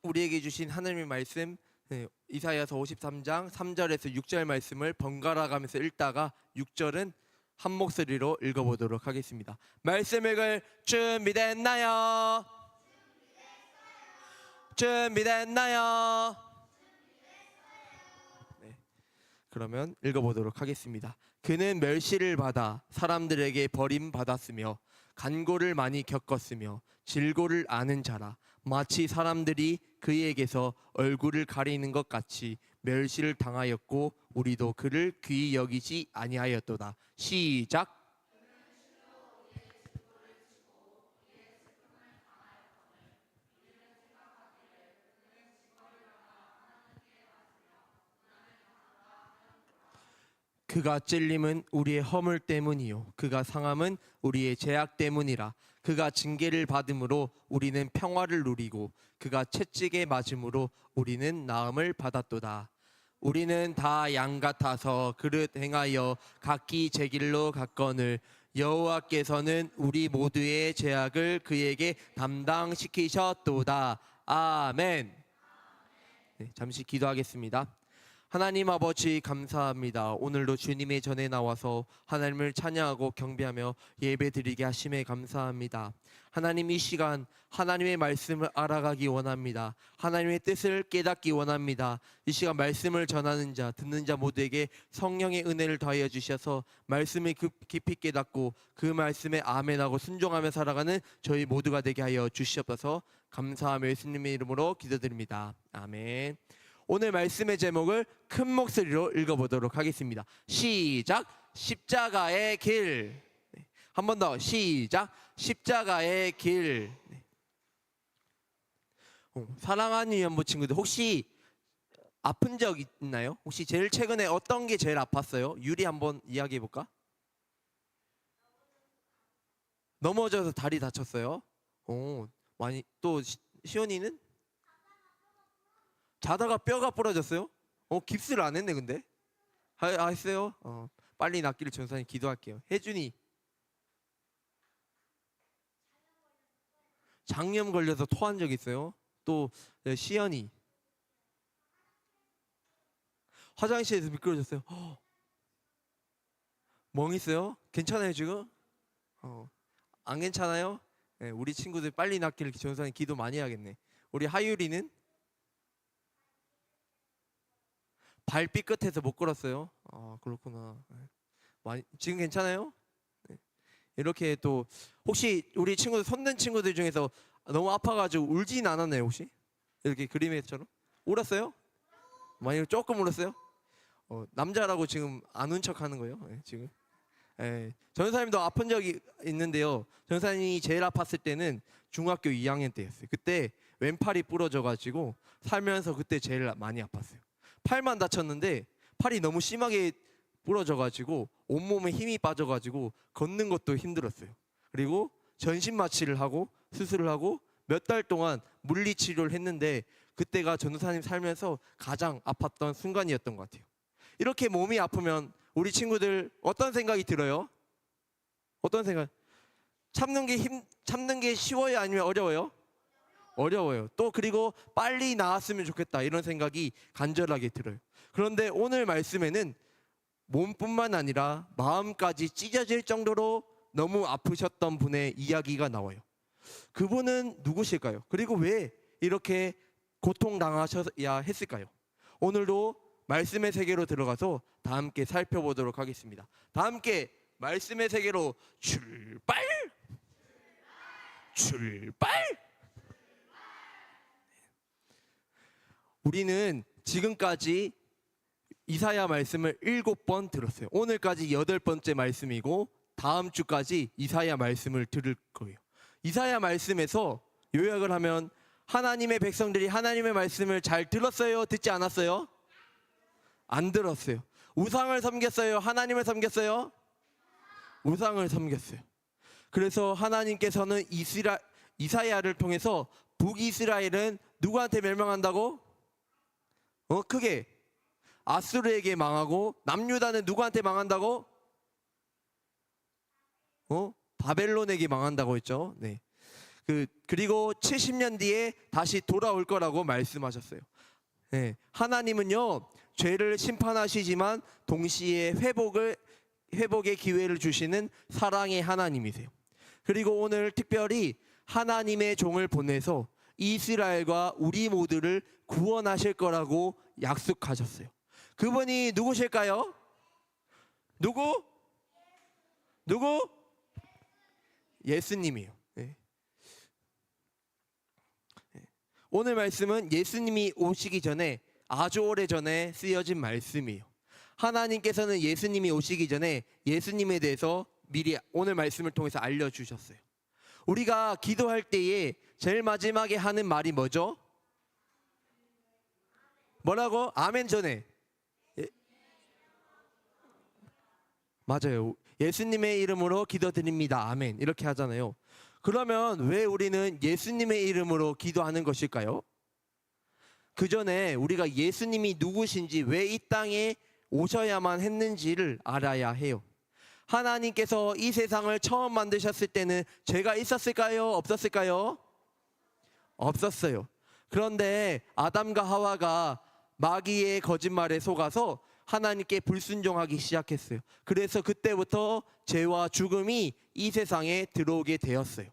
우리에게 주신 하나님의 말씀, 이사야서 53장 3절에서 6절 말씀을 번갈아 가면서 읽다가 6절은 한 목소리로 읽어보도록 하겠습니다. 말씀 읽을 준비됐나요? 준비됐나요? 네, 그러면 읽어보도록 하겠습니다. 그는 멸시를 받아 사람들에게 버림받았으며 간고를 많이 겪었으며 질고를 아는 자라. 마치 사람들이 그에게서 얼굴을 가리는 것 같이 멸시를 당하였고 우리도 그를 귀히 여기지 아니하였도다. 시작. 그가 찔림은 우리의 허물 때문이요 그가 상함은 우리의 죄악 때문이라. 그가 징계를 받음으로 우리는 평화를 누리고 그가 채찍에 맞음으로 우리는 나음을 받았도다. 우리는 다 양 같아서 그릇 행하여 각기 제 길로 갔거늘 여호와께서는 우리 모두의 죄악을 그에게 담당시키셨도다. 아멘. 네, 잠시 기도하겠습니다. 하나님 아버지 감사합니다. 오늘도 주님의 전에 나와서 하나님을 찬양하고 경배하며 예배드리게 하심에 감사합니다. 하나님, 이 시간 하나님의 말씀을 알아가기 원합니다. 하나님의 뜻을 깨닫기 원합니다. 이 시간 말씀을 전하는 자, 듣는 자 모두에게 성령의 은혜를 더하여 주셔서 말씀을 깊이 깨닫고 그 말씀에 아멘하고 순종하며 살아가는 저희 모두가 되게 하여 주시옵소서. 감사하며 예수님의 이름으로 기도드립니다. 아멘. 오늘 말씀의 제목을 큰 목소리로 읽어보도록 하겠습니다. 시작. 십자가의 길. 한 번 더. 시작. 십자가의 길. 사랑하는 위안부 친구들, 혹시 아픈 적 있나요? 혹시 제일 최근에 어떤 게 제일 아팠어요? 유리 한번 이야기해 볼까? 넘어져서 다리 다쳤어요. 많이. 또 시온이는? 자다가 뼈가 부러졌어요? 깁스를 안 했네. 근데 했어요? 빨리 낫기를 전사님 기도할게요. 혜준이 장염 걸려서 토한 적 있어요? 또 시연이 화장실에서 미끄러졌어요. 멍했어요? 괜찮아요 지금? 안 괜찮아요? 네, 우리 친구들 빨리 낫기를 전사님 기도 많이 해야겠네. 우리 하율이는 발빛 끝에서 못 걸었어요. 그렇구나. 지금 괜찮아요? 네. 이렇게 또 혹시 우리 친구들, 손든 친구들 중에서 너무 아파가지고 울진 않았나요 혹시? 이렇게 그림에처럼 울었어요? 많이 조금 울었어요? 남자라고 지금 안 운 척하는 거예요? 네, 지금. 네. 전사님도 아픈 적이 있는데요. 전사님이 제일 아팠을 때는 중학교 2학년 때였어요. 그때 왼팔이 부러져가지고 살면서 그때 제일 많이 아팠어요. 팔만 다쳤는데 팔이 너무 심하게 부러져가지고 온몸에 힘이 빠져가지고 걷는 것도 힘들었어요. 그리고 전신 마취를 하고 수술을 하고 몇 달 동안 물리치료를 했는데 그때가 전도사님 살면서 가장 아팠던 순간이었던 것 같아요. 이렇게 몸이 아프면 우리 친구들 어떤 생각이 들어요? 어떤 생각? 참는 게 쉬워요? 아니면 어려워요? 어려워요. 또 그리고 빨리 나았으면 좋겠다 이런 생각이 간절하게 들어요. 그런데 오늘 말씀에는 몸뿐만 아니라 마음까지 찢어질 정도로 너무 아프셨던 분의 이야기가 나와요. 그분은 누구실까요? 그리고 왜 이렇게 고통당하셔야 했을까요? 오늘도 말씀의 세계로 들어가서 다 함께 살펴보도록 하겠습니다. 다 함께 말씀의 세계로 출발! 출발! 우리는 지금까지 이사야 말씀을 7번 들었어요. 오늘까지 8번째 말씀이고 다음 주까지 이사야 말씀을 들을 거예요. 이사야 말씀에서 요약을 하면 하나님의 백성들이 하나님의 말씀을 잘 들었어요? 듣지 않았어요? 안 들었어요. 우상을 섬겼어요? 하나님을 섬겼어요? 우상을 섬겼어요. 그래서 하나님께서는 이사야를 통해서 북이스라엘은 누구한테 멸망한다고? 크게 아수르에게 망하고 남유다는 누구한테 바벨론에게 망한다고 했죠. 네. 그리고 70년 뒤에 다시 돌아올 거라고 말씀하셨어요. 네, 하나님은요 죄를 심판하시지만 동시에 회복의 기회를 주시는 사랑의 하나님이세요. 그리고 오늘 특별히 하나님의 종을 보내서 이스라엘과 우리 모두를 구원하실 거라고 약속하셨어요. 그분이 누구실까요? 누구? 예수님이에요. 네. 오늘 말씀은 예수님이 오시기 전에 아주 오래전에 쓰여진 말씀이에요. 하나님께서는 예수님이 오시기 전에 예수님에 대해서 미리 오늘 말씀을 통해서 알려주셨어요. 우리가 기도할 때에 제일 마지막에 하는 말이 뭐죠? 뭐라고? 아멘 전에. 맞아요. 예수님의 이름으로 기도드립니다. 아멘. 이렇게 하잖아요. 그러면 왜 우리는 예수님의 이름으로 기도하는 것일까요? 그 전에 우리가 예수님이 누구신지, 왜 이 땅에 오셔야만 했는지를 알아야 해요. 하나님께서 이 세상을 처음 만드셨을 때는 죄가 있었을까요? 없었을까요? 없었어요. 그런데 아담과 하와가 마귀의 거짓말에 속아서 하나님께 불순종하기 시작했어요. 그래서 그때부터 죄와 죽음이 이 세상에 들어오게 되었어요.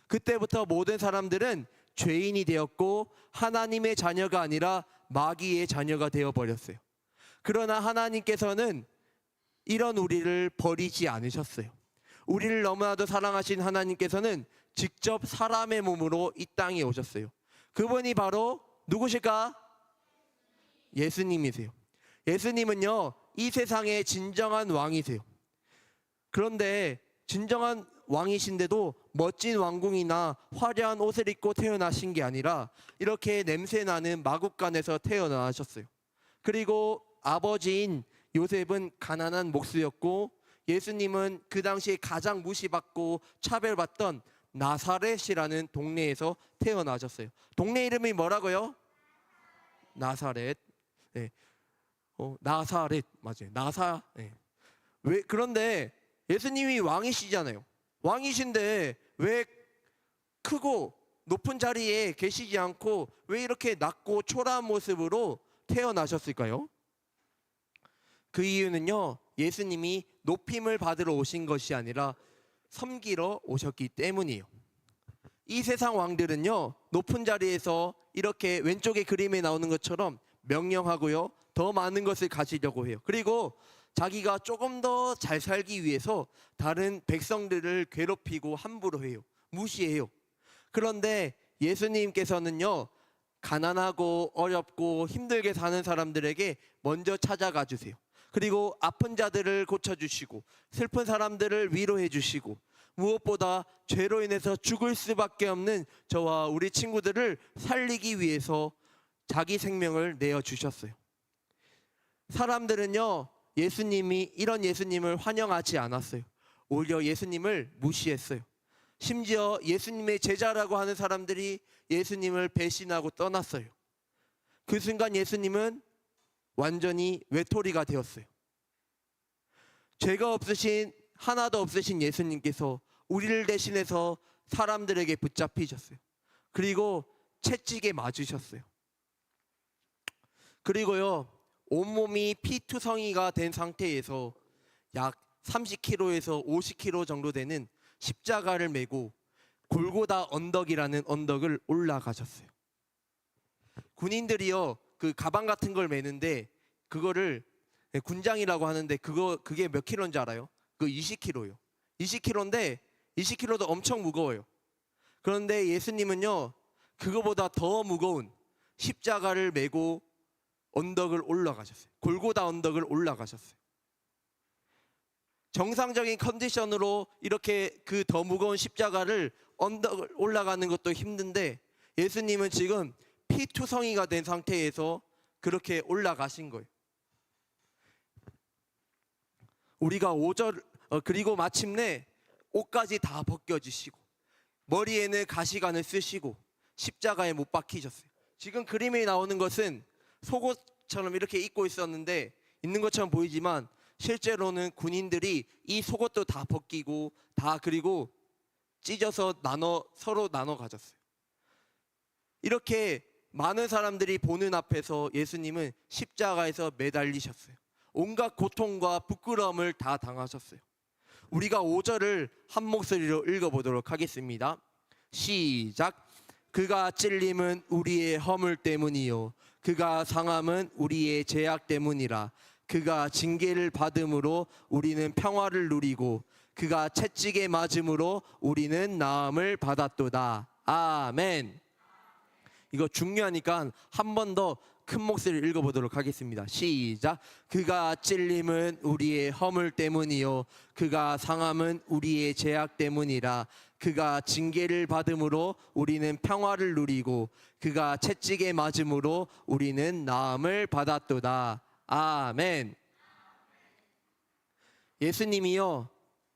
그때부터 모든 사람들은 죄인이 되었고 하나님의 자녀가 아니라 마귀의 자녀가 되어버렸어요. 그러나 하나님께서는 이런 우리를 버리지 않으셨어요. 우리를 너무나도 사랑하신 하나님께서는 직접 사람의 몸으로 이 땅에 오셨어요. 그분이 바로 누구실까? 예수님이세요. 예수님은요 이 세상의 진정한 왕이세요. 그런데 진정한 왕이신데도 멋진 왕궁이나 화려한 옷을 입고 태어나신 게 아니라 이렇게 냄새나는 마국간에서 태어나셨어요. 그리고 아버지인 요셉은 가난한 목수였고 예수님은 그 당시에 가장 무시받고 차별받던 나사렛이라는 동네에서 태어나셨어요. 동네 이름이 뭐라고요? 나사렛. 네. 나사렛 맞아요. 네. 왜 그런데 예수님이 왕이시잖아요. 왕이신데 왜 크고 높은 자리에 계시지 않고 왜 이렇게 낮고 초라한 모습으로 태어나셨을까요? 그 이유는요 예수님이 높임을 받으러 오신 것이 아니라 섬기러 오셨기 때문이에요. 이 세상 왕들은요 높은 자리에서 이렇게 왼쪽에 그림에 나오는 것처럼 명령하고요 더 많은 것을 가지려고 해요. 그리고 자기가 조금 더 잘 살기 위해서 다른 백성들을 괴롭히고 함부로 해요. 무시해요. 그런데 예수님께서는요 가난하고 어렵고 힘들게 사는 사람들에게 먼저 찾아가 주세요. 그리고 아픈 자들을 고쳐주시고 슬픈 사람들을 위로해 주시고 무엇보다 죄로 인해서 죽을 수밖에 없는 저와 우리 친구들을 살리기 위해서 자기 생명을 내어주셨어요. 사람들은요 예수님이 이런 예수님을 환영하지 않았어요. 오히려 예수님을 무시했어요. 심지어 예수님의 제자라고 하는 사람들이 예수님을 배신하고 떠났어요. 그 순간 예수님은 완전히 외톨이가 되었어요. 죄가 없으신 하나도 없으신 예수님께서 우리를 대신해서 사람들에게 붙잡히셨어요. 그리고 채찍에 맞으셨어요. 그리고요 온몸이 피투성이가 된 상태에서 약 30kg에서 50kg 정도 되는 십자가를 메고 골고다 언덕이라는 언덕을 올라가셨어요. 군인들이요 그 가방 같은 걸 메는데 그거를 군장이라고 하는데 그게 몇 킬로인지 알아요? 그 20kg요. 20kg인데 20kg도 엄청 무거워요. 그런데 예수님은요 그거보다 더 무거운 십자가를 메고 언덕을 올라가셨어요. 골고다 언덕을 올라가셨어요. 정상적인 컨디션으로 이렇게 그 더 무거운 십자가를 언덕을 올라가는 것도 힘든데 예수님은 지금 피투성이가 된 상태에서 그렇게 올라가신 거예요. 우리가 그리고 마침내 옷까지 다 벗겨지시고 머리에는 가시관을 쓰시고 십자가에 못 박히셨어요. 지금 그림에 나오는 것은 속옷처럼 이렇게 입고 있는 것처럼 보이지만 실제로는 군인들이 이 속옷도 다 벗기고 다 그리고 찢어서 서로 나눠 가졌어요. 이렇게 많은 사람들이 보는 앞에서 예수님은 십자가에서 매달리셨어요. 온갖 고통과 부끄러움을 다 당하셨어요. 우리가 5절을 한 목소리로 읽어보도록 하겠습니다. 시작. 그가 찔림은 우리의 허물 때문이요 그가 상함은 우리의 죄악 때문이라. 그가 징계를 받음으로 우리는 평화를 누리고 그가 채찍에 맞음으로 우리는 나음을 받았도다. 아멘. 이거 중요하니까 한 번 더 큰 목소리를 읽어보도록 하겠습니다. 시작. 그가 찔림은 우리의 허물 때문이요 그가 상함은 우리의 죄악 때문이라. 그가 징계를 받음으로 우리는 평화를 누리고 그가 채찍에 맞음으로 우리는 나음을 받았도다. 아멘. 예수님이요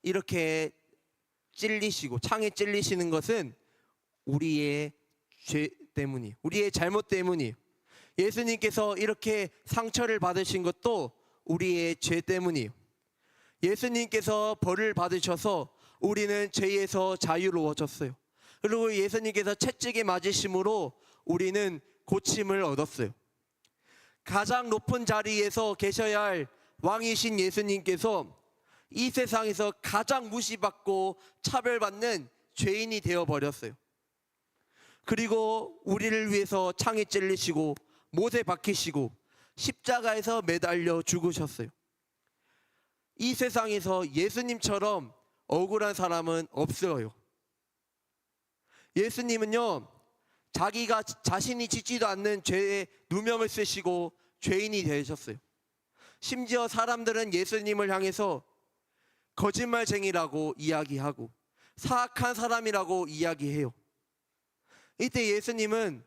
이렇게 찔리시고 창에 찔리시는 것은 우리의 죄 때문이에요. 우리의 잘못 때문이에요. 예수님께서 이렇게 상처를 받으신 것도 우리의 죄 때문이에요. 예수님께서 벌을 받으셔서 우리는 죄에서 자유로워졌어요. 그리고 예수님께서 채찍에 맞으심으로 우리는 고침을 얻었어요. 가장 높은 자리에서 계셔야 할 왕이신 예수님께서 이 세상에서 가장 무시받고 차별받는 죄인이 되어버렸어요. 그리고 우리를 위해서 창에 찔리시고 못에 박히시고 십자가에서 매달려 죽으셨어요. 이 세상에서 예수님처럼 억울한 사람은 없어요. 예수님은요 자기가 자신이 짓지도 않는 죄에 누명을 쓰시고 죄인이 되셨어요. 심지어 사람들은 예수님을 향해서 거짓말쟁이라고 이야기하고 사악한 사람이라고 이야기해요. 이때 예수님은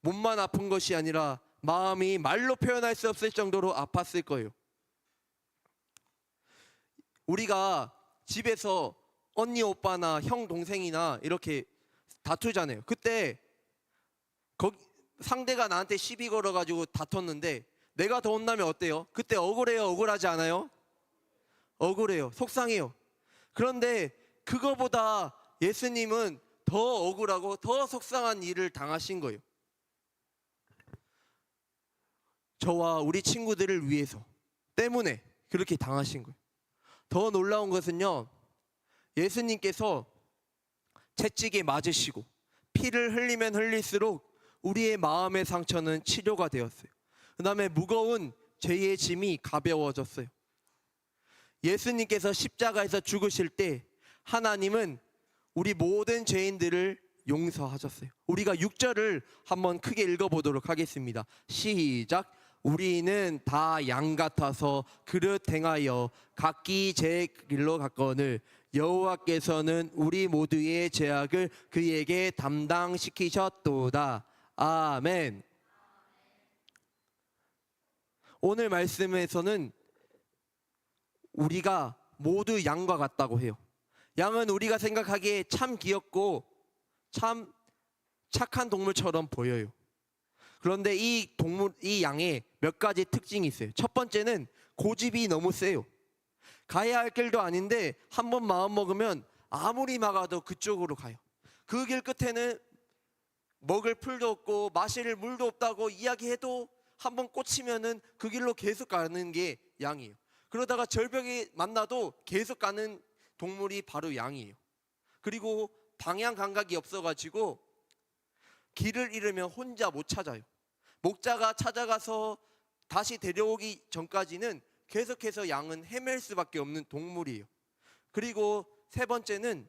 몸만 아픈 것이 아니라 마음이 말로 표현할 수 없을 정도로 아팠을 거예요. 우리가 집에서 언니 오빠나 형 동생이나 이렇게 다투잖아요. 그때 상대가 나한테 시비 걸어가지고 다퉜는데 내가 더 혼나면 어때요? 그때 억울해요? 억울하지 않아요? 억울해요. 속상해요. 그런데 그거보다 예수님은 더 억울하고 더 속상한 일을 당하신 거예요. 저와 우리 친구들을 위해서 때문에 그렇게 당하신 거예요. 더 놀라운 것은요 예수님께서 채찍에 맞으시고 피를 흘리면 흘릴수록 우리의 마음의 상처는 치료가 되었어요. 그 다음에 무거운 죄의 짐이 가벼워졌어요. 예수님께서 십자가에서 죽으실 때 하나님은 우리 모든 죄인들을 용서하셨어요. 우리가 6절을 한번 크게 읽어보도록 하겠습니다. 시작. 우리는 다 양 같아서 그릇 행하여 각기 제 길로 갔거늘 여호와께서는 우리 모두의 죄악을 그에게 담당시키셨도다. 아멘. 오늘 말씀에서는 우리가 모두 양과 같다고 해요. 양은 우리가 생각하기에 참 귀엽고 참 착한 동물처럼 보여요. 그런데 이 양에 몇 가지 특징이 있어요. 첫 번째는 고집이 너무 세요. 가야 할 길도 아닌데 한번 마음 먹으면 아무리 막아도 그쪽으로 가요. 그 길 끝에는 먹을 풀도 없고 마실 물도 없다고 이야기해도 한번 꽂히면은 그 길로 계속 가는 게 양이에요. 그러다가 절벽에 만나도 계속 가는 동물이 바로 양이에요. 그리고 방향 감각이 없어가지고 길을 잃으면 혼자 못 찾아요. 목자가 찾아가서 다시 데려오기 전까지는 계속해서 양은 헤맬 수밖에 없는 동물이에요. 그리고 세 번째는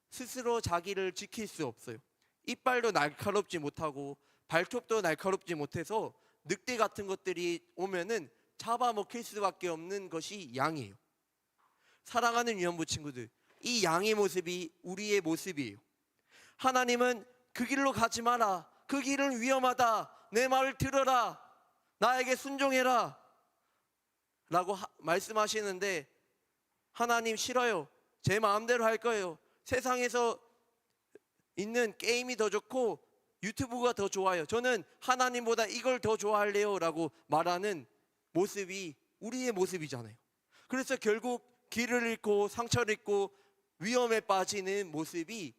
스스로 자기를 지킬 수 없어요. 이빨도 날카롭지 못하고 발톱도 날카롭지 못해서 늑대 같은 것들이 오면은 잡아먹힐 수밖에 없는 것이 양이에요. 사랑하는 위원부 친구들, 이 양의 모습이 우리의 모습이에요. 하나님은 그 길로 가지 마라. 그 길은 위험하다. 내 말을 들어라. 나에게 순종해라. 라고 말씀하시는데 하나님 싫어요. 제 마음대로 할 거예요. 세상에서 있는 게임이 더 좋고 유튜브가 더 좋아요. 저는 하나님보다 이걸 더 좋아할래요. 라고 말하는 모습이 우리의 모습이잖아요. 그래서 결국 길을 잃고 상처를 입고 위험에 빠지는 모습이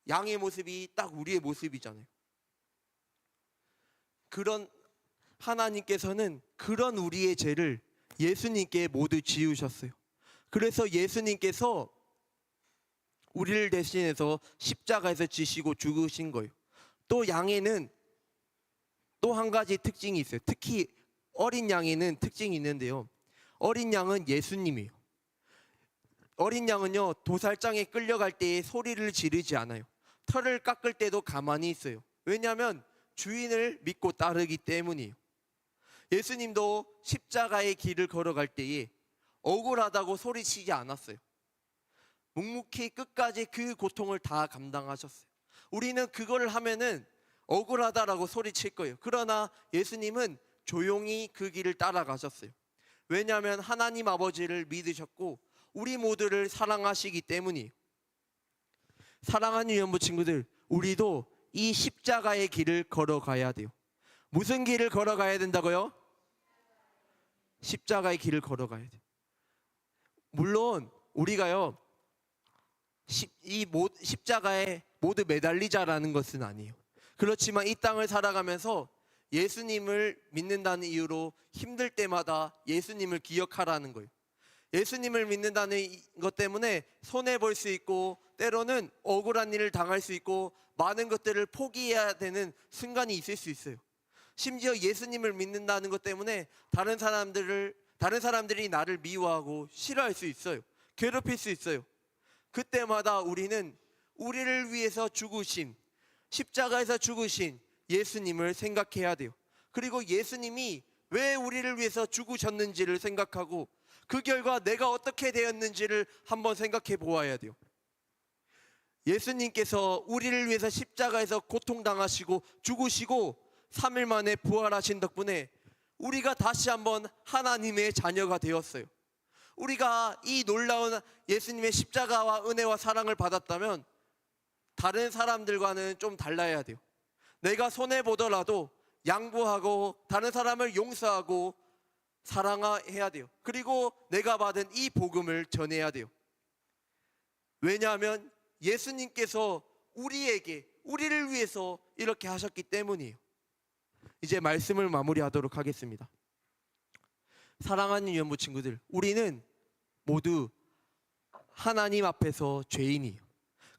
양의 모습이 딱 우리의 모습이잖아요. 그런 하나님께서는 그런 우리의 죄를 예수님께 모두 지우셨어요. 그래서 예수님께서 우리를 대신해서 십자가에서 지시고 죽으신 거예요. 또 양에는 또 한 가지 특징이 있어요. 특히 어린 양에는 특징이 있는데요. 어린 양은 예수님이에요. 어린 양은요, 도살장에 끌려갈 때에 소리를 지르지 않아요. 털을 깎을 때도 가만히 있어요. 왜냐하면 주인을 믿고 따르기 때문이에요. 예수님도 십자가의 길을 걸어갈 때에 억울하다고 소리치지 않았어요. 묵묵히 끝까지 그 고통을 다 감당하셨어요. 우리는 그걸 하면은 억울하다라고 소리칠 거예요. 그러나 예수님은 조용히 그 길을 따라가셨어요. 왜냐하면 하나님 아버지를 믿으셨고 우리 모두를 사랑하시기 때문이에요. 사랑하는 유년부 친구들, 우리도 이 십자가의 길을 걸어가야 돼요. 무슨 길을 걸어가야 된다고요? 십자가의 길을 걸어가야 돼요. 물론 우리가요, 십자가에 모두 매달리자라는 것은 아니에요. 그렇지만 이 땅을 살아가면서 예수님을 믿는다는 이유로 힘들 때마다 예수님을 기억하라는 거예요. 예수님을 믿는다는 것 때문에 손해볼 수 있고 때로는 억울한 일을 당할 수 있고 많은 것들을 포기해야 되는 순간이 있을 수 있어요. 심지어 예수님을 믿는다는 것 때문에 다른 사람들이 나를 미워하고 싫어할 수 있어요. 괴롭힐 수 있어요. 그때마다 우리는 우리를 위해서 죽으신, 십자가에서 죽으신 예수님을 생각해야 돼요. 그리고 예수님이 왜 우리를 위해서 죽으셨는지를 생각하고 그 결과 내가 어떻게 되었는지를 한번 생각해 보아야 돼요. 예수님께서 우리를 위해서 십자가에서 고통당하시고 죽으시고 3일 만에 부활하신 덕분에 우리가 다시 한번 하나님의 자녀가 되었어요. 우리가 이 놀라운 예수님의 십자가와 은혜와 사랑을 받았다면 다른 사람들과는 좀 달라야 돼요. 내가 손해보더라도 양보하고 다른 사람을 용서하고 사랑해야 돼요. 그리고 내가 받은 이 복음을 전해야 돼요. 왜냐하면 예수님께서 우리를 위해서 이렇게 하셨기 때문이에요. 이제 말씀을 마무리하도록 하겠습니다. 사랑하는 유년부 친구들, 우리는 모두 하나님 앞에서 죄인이에요.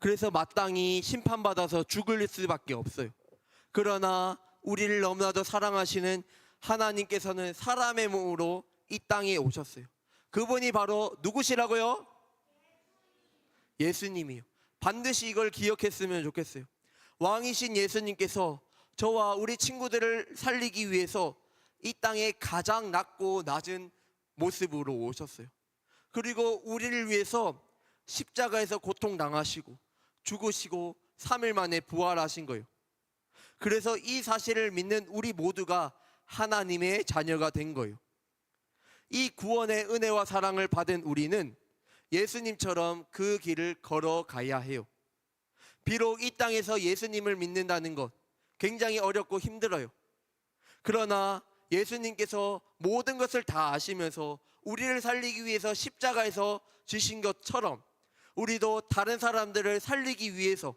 그래서 마땅히 심판받아서 죽을 수밖에 없어요. 그러나 우리를 너무나도 사랑하시는 하나님께서는 사람의 몸으로 이 땅에 오셨어요. 그분이 바로 누구시라고요? 예수님이요. 반드시 이걸 기억했으면 좋겠어요. 왕이신 예수님께서 저와 우리 친구들을 살리기 위해서 이 땅에 가장 낮고 낮은 모습으로 오셨어요. 그리고 우리를 위해서 십자가에서 고통당하시고 죽으시고 3일 만에 부활하신 거예요. 그래서 이 사실을 믿는 우리 모두가 하나님의 자녀가 된 거예요. 이 구원의 은혜와 사랑을 받은 우리는 예수님처럼 그 길을 걸어가야 해요. 비록 이 땅에서 예수님을 믿는다는 것 굉장히 어렵고 힘들어요. 그러나 예수님께서 모든 것을 다 아시면서 우리를 살리기 위해서 십자가에서 지신 것처럼 우리도 다른 사람들을 살리기 위해서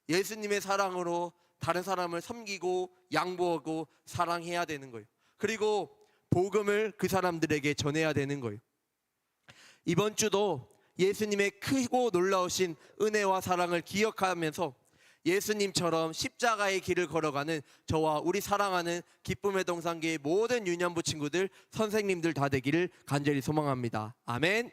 예수님의 사랑으로 다른 사람을 섬기고 양보하고 사랑해야 되는 거예요. 그리고 복음을 그 사람들에게 전해야 되는 거예요. 이번 주도 예수님의 크고 놀라우신 은혜와 사랑을 기억하면서 예수님처럼 십자가의 길을 걸어가는 저와 우리 사랑하는 기쁨의 동산교회 모든 유년부 친구들, 선생님들 다 되기를 간절히 소망합니다. 아멘.